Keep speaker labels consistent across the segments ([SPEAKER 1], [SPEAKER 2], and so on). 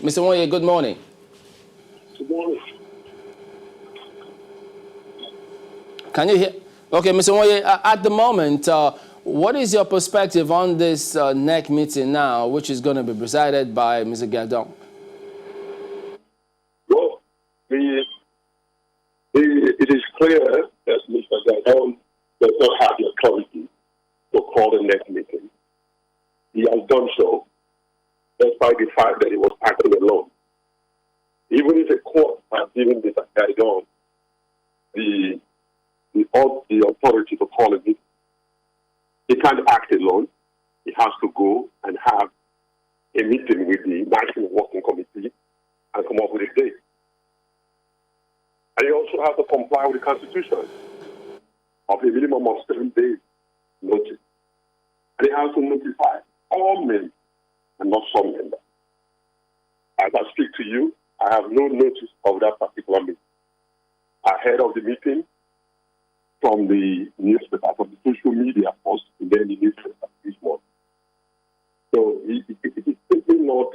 [SPEAKER 1] Mr. Moye, good morning.
[SPEAKER 2] Good morning.
[SPEAKER 1] Can you hear? Okay, Mr. Moye, at the moment, what is your perspective on this NEC meeting now, which is going to be presided by Mr. Giadom?
[SPEAKER 2] Well, it is clear that Mr. Giadom does not have the authority to call the NEC meeting. He has done so despite the fact that he was acting alone. Even if the court has given Mr. Giadom the authority to call a meeting, he can't act alone. He has to go and have a meeting with the National Working Committee and come up with a date. And he also has to comply with the Constitution of a minimum of 7 days notice. And he has to notify all members and not some members. As I speak to you, I have no notice of that particular meeting. I heard of the meeting from the newspaper, from the social media post, and then the newspaper this morning. So it is simply not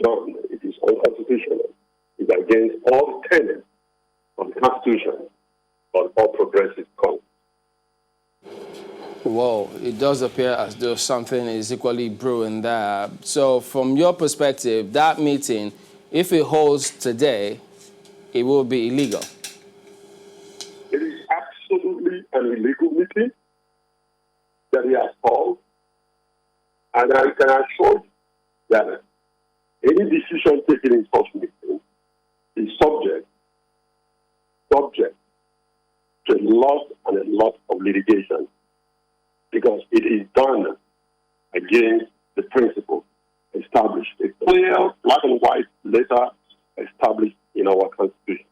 [SPEAKER 2] done. It is unconstitutional. It's against all tenets of the Constitution of all progressive Congress.
[SPEAKER 1] Well, it does appear as though something is equally brewing there. So from your perspective, that meeting, if it holds today, it will be illegal.
[SPEAKER 2] It is absolutely an illegal meeting that he has called. And I can assure you that any decision taken in such meeting is subject to a lot and a lot of litigation, because it is done against the principle established, a clear black and white letter established in our Constitution.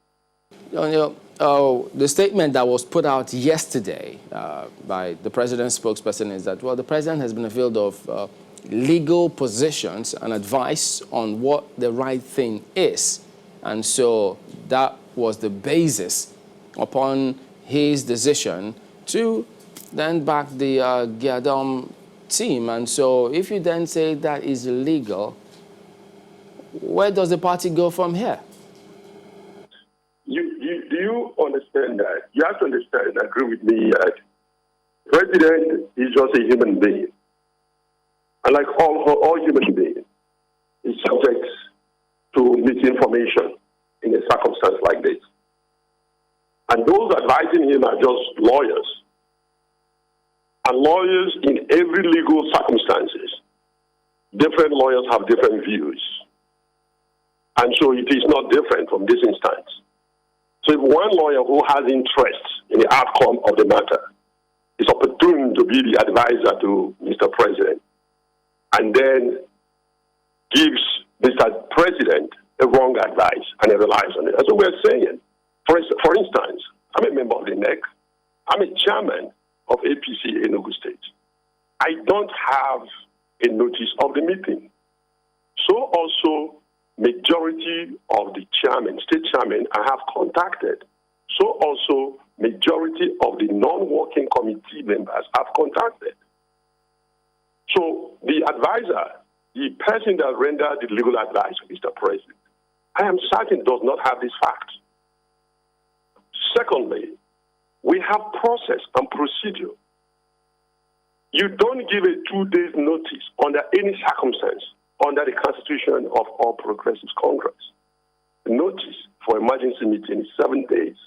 [SPEAKER 1] The statement that was put out yesterday by the president's spokesperson is that, well, the president has been availed of legal positions and advice on what the right thing is. And so that was the basis upon his decision to then back the Giadom team. And so if you then say that is illegal, where does the party go from here?
[SPEAKER 2] Do you understand that? You have to understand and agree with me that the president is just a human being. And like all human beings, he's subject to misinformation in a circumstance like this. And those advising him are just lawyers. And lawyers in every legal circumstances, different lawyers have different views. And so it is not different from this instance. So if one lawyer who has interest in the outcome of the matter is opportune to be the advisor to Mr. President and then gives Mr. President the wrong advice and he relies on it. That's what we're saying. For instance, I'm a member of the NEC. I'm a chairman of APC Enugu State. I don't have a notice of the meeting. So also, majority of the state chairman I have contacted. So also, majority of the non-working committee members have contacted. So the advisor, the person that rendered the legal advice to Mr. President, I am certain does not have this fact. Secondly, we have process and procedure. You don't give a 2 days notice under any circumstance under the Constitution of all Progressives Congress. The notice for emergency meeting is 7 days.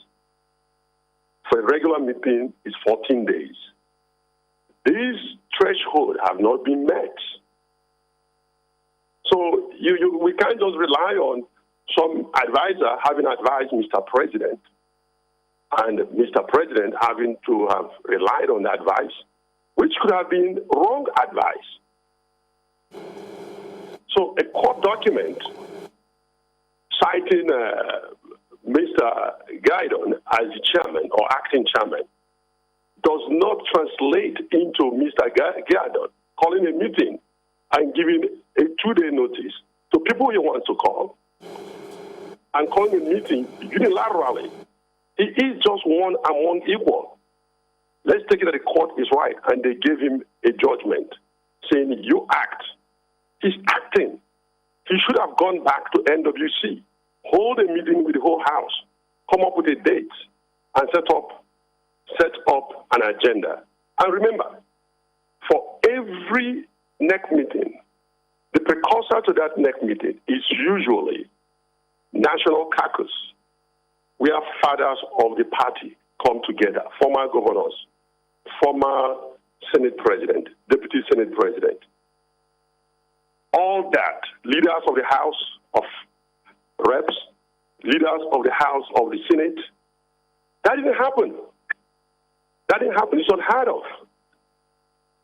[SPEAKER 2] For a regular meeting is 14 days. These thresholds have not been met. So we can't just rely on some advisor having advised Mr. President and Mr. President having to have relied on the advice, which could have been wrong advice. So a court document citing Mr. Giadom as the chairman or acting chairman does not translate into Mr. Giadom calling a meeting and giving a 2-day notice to people he wants to call and calling a meeting unilaterally. He is just one among equal. Let's take it that the court is right and they gave him a judgment saying you act. He's acting. he should have gone back to NWC, hold a meeting with the whole House, come up with a date, and set up an agenda. And remember, for every NEC meeting, the precursor to that NEC meeting is usually national caucus, where fathers of the party come together, former governors, former Senate President, Deputy Senate President. All that, leaders of the House of Reps, leaders of the House of the Senate, that didn't happen. That didn't happen. It's unheard of.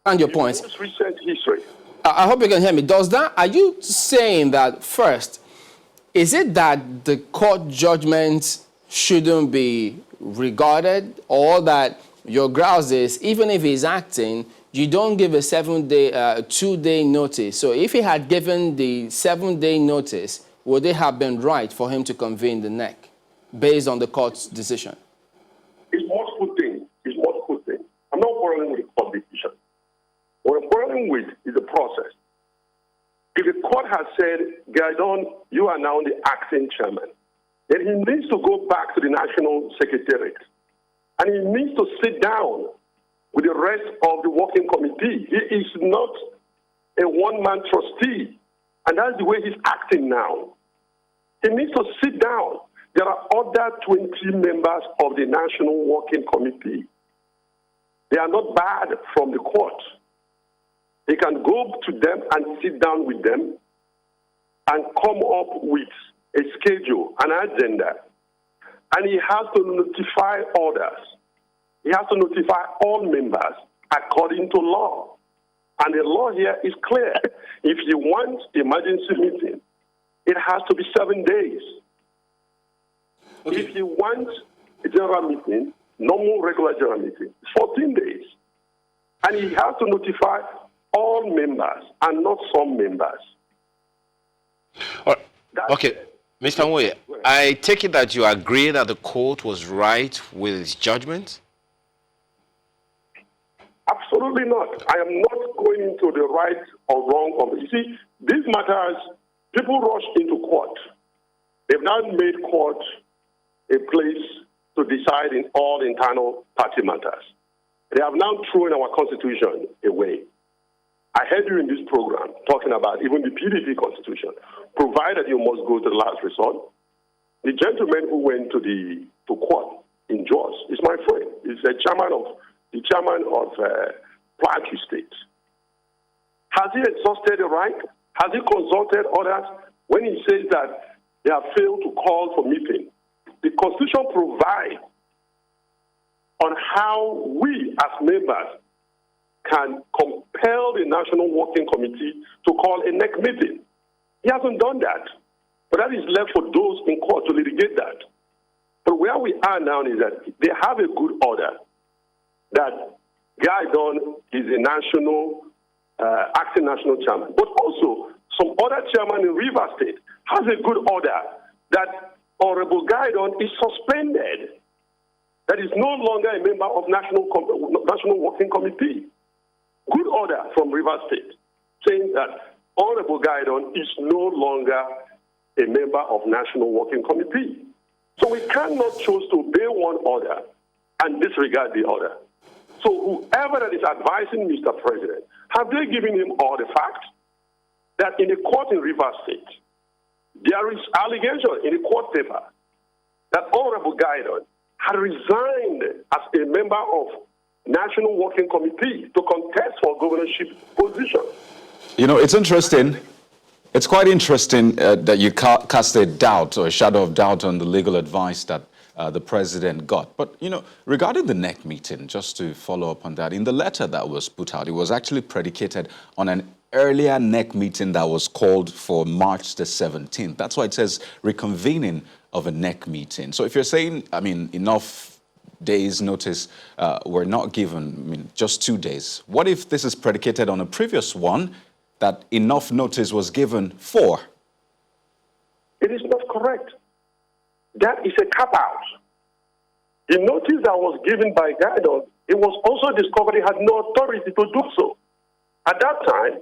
[SPEAKER 1] And your points.
[SPEAKER 2] It's recent history.
[SPEAKER 1] I hope you can hear me. Are you saying that first, is it that the court judgment shouldn't be regarded, or that your grouse is, even if he's acting, you don't give a 2-day notice? So if he had given the 7-day notice, would it have been right for him to convene the NEC based on the court's decision?
[SPEAKER 2] It's multiple things. I'm not quarreling with the court decision. What I'm quarreling with is the process. If the court has said, Giadom, you are now the acting chairman, then he needs to go back to the National Secretariat and he needs to sit down with the rest of the working committee. He is not a one-man trustee, and that's the way he's acting now. He needs to sit down. There are other 20 members of the National Working Committee. They are not bad from the court. He can go to them and sit down with them and come up with a schedule, an agenda. And he has to notify others. He has to notify all members according to law. And the law here is clear. If you want emergency meeting, it has to be 7 days. Okay. If you want a general meeting, normal regular general meeting, 14 days. And he has to notify all members and not some members.
[SPEAKER 3] Okay, Mr. Nwoye, I take it that you agree that the court was right with its judgment?
[SPEAKER 2] Absolutely not. I am not going into the right or wrong of it. You see, these matters, people rush into court. They've now made court a place to decide in all internal party matters. They have now thrown our constitution away. I heard you in this program talking about even the PDP constitution, provided you must go to the last resort. The gentleman who went to court in Jos is my friend. He's the chairman of Plateau State. Has he exhausted the right? Has he consulted others when he says that they have failed to call for meeting? The Constitution provides on how we as members can compel the National Working Committee to call a NEC meeting. He hasn't done that. But that is left for those in court to litigate that. But where we are now is that they have a good order that Giadom is a national, acting national chairman. But also, some other chairman in Rivers State has a good order that Honorable Giadom is suspended. That is no longer a member of National Working Committee. Good order from Rivers State saying that Honorable Giadom is no longer a member of National Working Committee. So we cannot choose to obey one order and disregard the other. So whoever that is advising Mr. President, have they given him all the facts? That in the court in Rivers State, there is allegation in the court paper that Honorable Giadom had resigned as a member of National Working Committee to contest for governorship position.
[SPEAKER 4] You know, it's interesting. It's quite interesting that you cast a doubt or a shadow of doubt on the legal advice that the president got. But, you know, regarding the NEC meeting, just to follow up on that, in the letter that was put out, it was actually predicated on an earlier NEC meeting that was called for March the 17th. That's why it says reconvening of a NEC meeting. So if you're saying, I mean, enough days notice were not given, I mean, just 2 days, what if this is predicated on a previous one that enough notice was given for?
[SPEAKER 2] It is not correct. That is a cop-out. The notice that was given by Giadom, it was also discovered he had no authority to do so. At that time,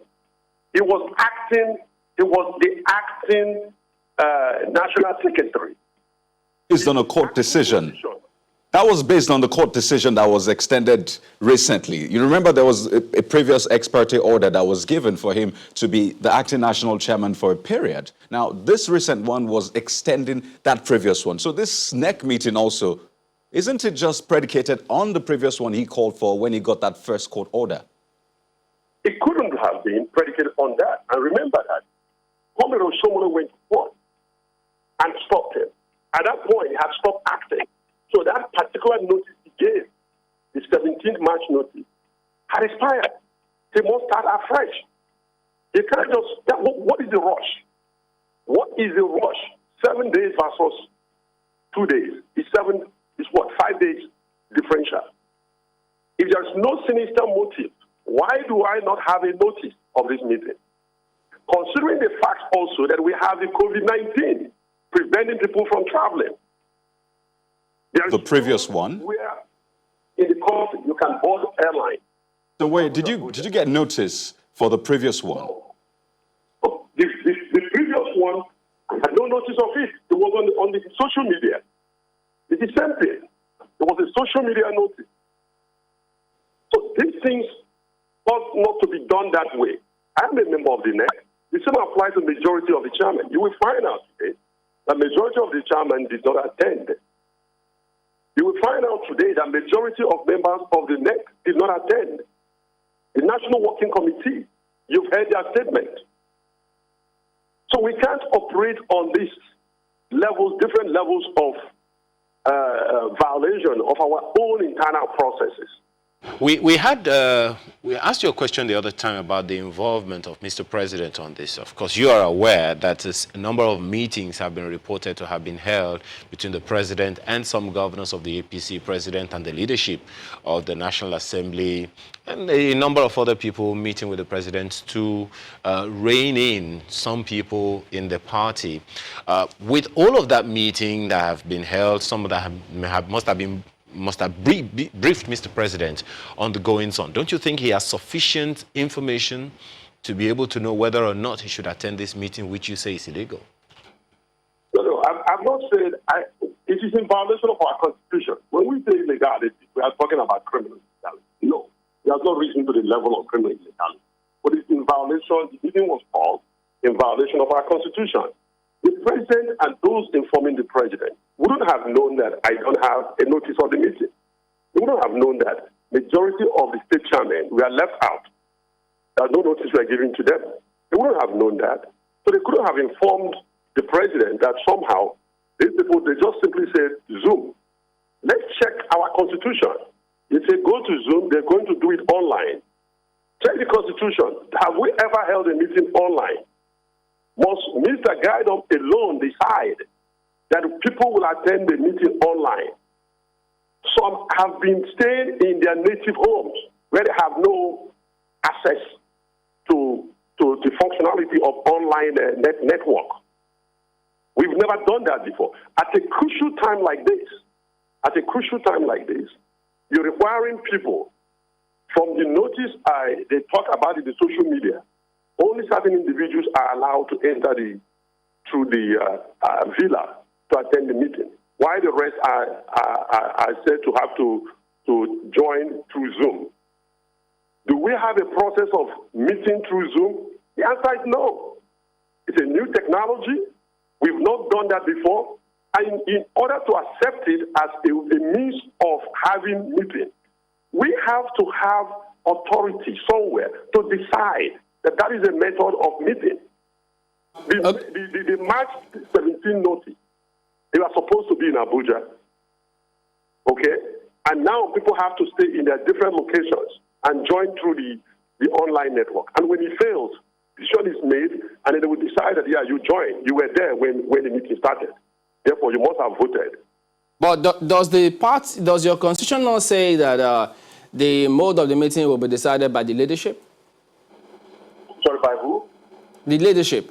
[SPEAKER 2] he was acting He was the acting national secretary.
[SPEAKER 4] Based on a court decision. That was based on the court decision that was extended recently. You remember there was a previous ex parte order that was given for him to be the acting national chairman for a period. Now, this recent one was extending that previous one. So this NEC meeting also, isn't it just predicated on the previous one he called for when he got that first court order?
[SPEAKER 2] It couldn't have been predicated on that. And remember that Comrade Oshomola went to court and stopped him. At that point, he had stopped acting. So that particular notice he gave, the 17th March notice, had expired. He must start afresh. You can't just, what is the rush? What is the rush? 7 days versus 2 days. It's what, 5 days differential. If there's no sinister motive, why do I not have a notice of this meeting? Considering the fact also that we have the COVID-19 preventing people from traveling.
[SPEAKER 4] The previous one?
[SPEAKER 2] Where in the country you can board airline.
[SPEAKER 4] So wait, did you get notice for the previous one?
[SPEAKER 2] No. The previous one, I had no notice of it. It was on the social media. It's the same thing. It was a social media notice. So these things ought not to be done that way. I'm a member of the NEC. The same applies to the majority of the chairman. You will find out today that majority of the chairman did not attend. You will find out today that majority of members of the NEC did not attend. The National Working Committee, you've heard their statement. So we can't operate on these levels, different levels of violation of our own internal processes.
[SPEAKER 3] We asked you a question the other time about the involvement of Mr. President on this. Of course, you are aware that a number of meetings have been reported to have been held between the president and some governors of the APC, president and the leadership of the National Assembly, and a number of other people meeting with the president to rein in some people in the party. With all of that meeting that have been held, some of that must have briefed Mr. President on the goings on. Don't you think he has sufficient information to be able to know whether or not he should attend this meeting, which you say is illegal?
[SPEAKER 2] No, I've not said it is in violation of our constitution. When we say illegality, we are talking about criminal illegality. No, there's no reason to the level of criminal illegality. But it's in violation, the meeting was called in violation of our constitution. The president and those informing the president wouldn't have known that I don't have a notice of the meeting. They wouldn't have known that majority of the state chairmen were left out. There's no notice were given to them. They wouldn't have known that. So they couldn't have informed the president that somehow these people, they just simply said Zoom. Let's check our constitution. If they go to Zoom, they're going to do it online. Check the constitution. Have we ever held a meeting online? Must Mr. Giadom alone decide that people will attend the meeting online? Some have been staying in their native homes where they have no access to the functionality of online network. We've never done that before. At a crucial time like this, you're requiring people from the notice they talk about in the social media. Only certain individuals are allowed to enter through the villa to attend the meeting, while the rest are said to have to join through Zoom. Do we have a process of meeting through Zoom? The answer is no. It's a new technology. We've not done that before. And in order to accept it as a means of having meeting, we have to have authority somewhere to decide that is a method of meeting. The March 17 notice, they were supposed to be in Abuja, okay? And now people have to stay in their different locations and join through the online network. And when it fails, decision is made, and then they will decide that, yeah, you joined. You were there when the meeting started. Therefore, you must have voted.
[SPEAKER 1] But does your constitution not say that the mode of the meeting will be decided by the leadership?
[SPEAKER 2] Sorry, by who?
[SPEAKER 1] The leadership.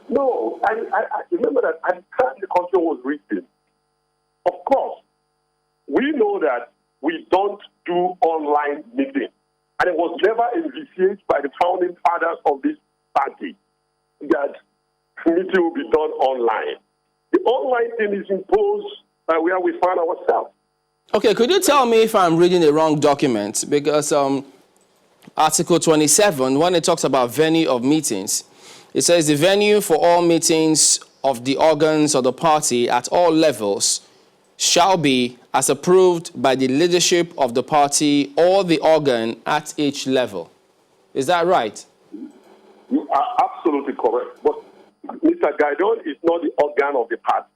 [SPEAKER 2] No, I remember that at the time the constitution was written, of course, we know that we don't do online meetings. And it was never envisaged by the founding fathers of this party that meeting will be done online. The online thing is imposed by where we find ourselves.
[SPEAKER 1] Okay, could you tell me if I'm reading the wrong document? Because Article 27, when it talks about venue of meetings, it says the venue for all meetings of the organs of the party at all levels shall be as approved by the leadership of the party or the organ at each level. Is that right?
[SPEAKER 2] You are absolutely correct. But Mr. Giadom is not the organ of the party.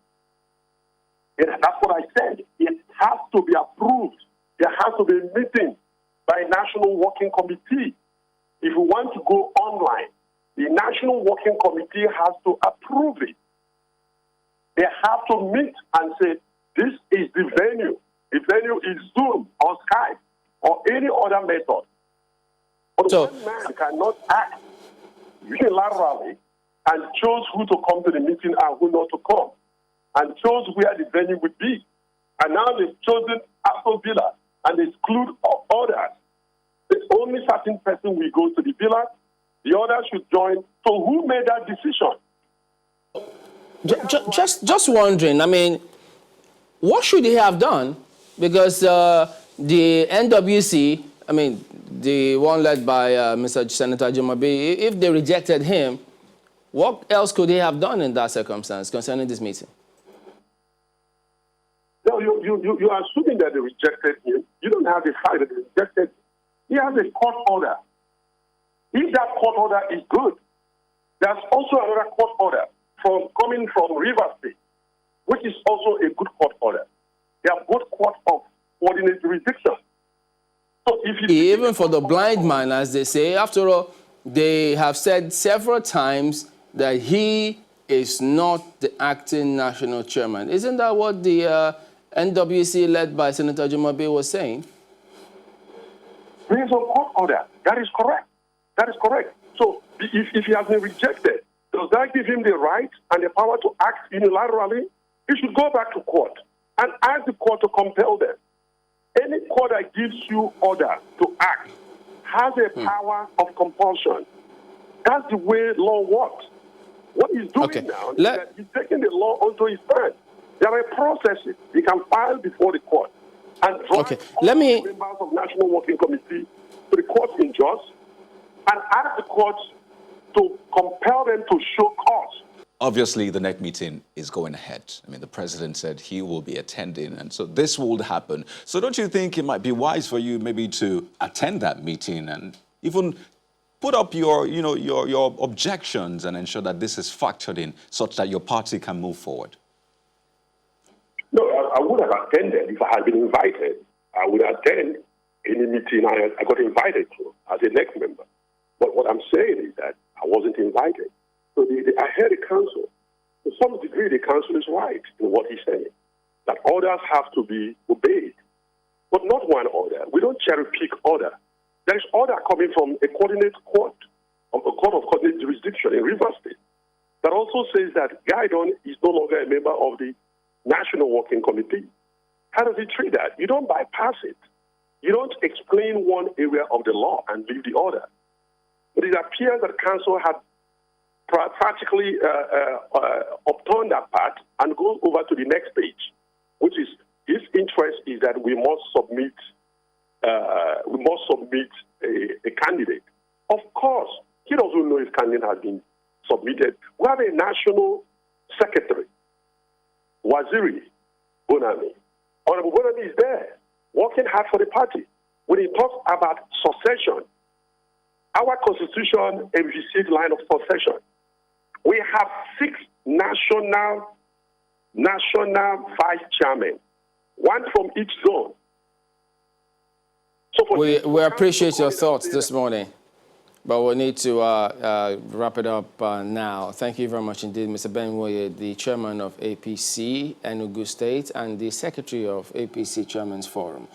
[SPEAKER 2] That's what I said. It has to be approved. There has to be a meeting by a National Working Committee. If we want to go online, the National Working Committee has to approve it. They have to meet and say, this is the venue. The venue is Zoom or Skype or any other method. But one man cannot act unilaterally and choose who to come to the meeting and who not to come, and chose where the venue would be. And now they've chosen Aston Villa and exclude others. The only certain person will go to the villa, the others should join. So who made that decision?
[SPEAKER 1] Just wondering, I mean, what should he have done? Because the NWC, I mean, the one led by Mr. Senator Jumabi, if they rejected him, what else could he have done in that circumstance concerning this meeting?
[SPEAKER 2] No, you are assuming that they rejected him. You don't have the fact that they rejected him. He has a court order. If that court order is good, there's also another court order coming from Rivers State, which is also a good court order. They are both courts of coordinate jurisdiction. So if
[SPEAKER 1] even for the blind man, as they say, after all, they have said several times that he is not the acting national chairman. Isn't that what the NWC led by Senator Jumabi was saying?
[SPEAKER 2] Based on court order. That is correct. That is correct. So if he has been rejected, does that give him the right and the power to act unilaterally? He should go back to court and ask the court to compel them. Any court that gives you order to act has a power of compulsion. That's the way law works. What he's doing now is that he's taking the law onto his hands. There are processes he can file before the court and drive all the members of National Working Committee to the court in Jos and ask the court to compel them to show cause.
[SPEAKER 4] Obviously, the NEC meeting is going ahead. I mean, the president said he will be attending, and so this will happen. So don't you think it might be wise for you maybe to attend that meeting and even put up your objections and ensure that this is factored in such that your party can move forward?
[SPEAKER 2] No, I would have attended if I had been invited. I would attend any meeting I got invited to as a NEC member. But what I'm saying is that I wasn't invited. So I heard the council. To some degree, the council is right in what he's saying, that orders have to be obeyed. But not one order. We don't cherry-pick order. There is order coming from a coordinate court, a court of coordinate jurisdiction in Rivers State, that also says that Giadom is no longer a member of the National Working Committee. How does he treat that? You don't bypass it. You don't explain one area of the law and leave the order. But it appears that council had practically upturned that part and goes over to the next page, which is his interest is that we must submit a candidate. Of course, he doesn't know if candidate has been submitted. We have a national secretary, Waziri Bonami. Honorable Bonami is there, working hard for the party. When he talks about succession, our constitution envisages line of succession. We have 6 national vice chairmen, one from each zone. So
[SPEAKER 1] we appreciate your thoughts this morning, but we need to wrap it up now. Thank you very much indeed, Mr. Benwoye, the chairman of APC, Enugu State, and the secretary of APC Chairman's Forum.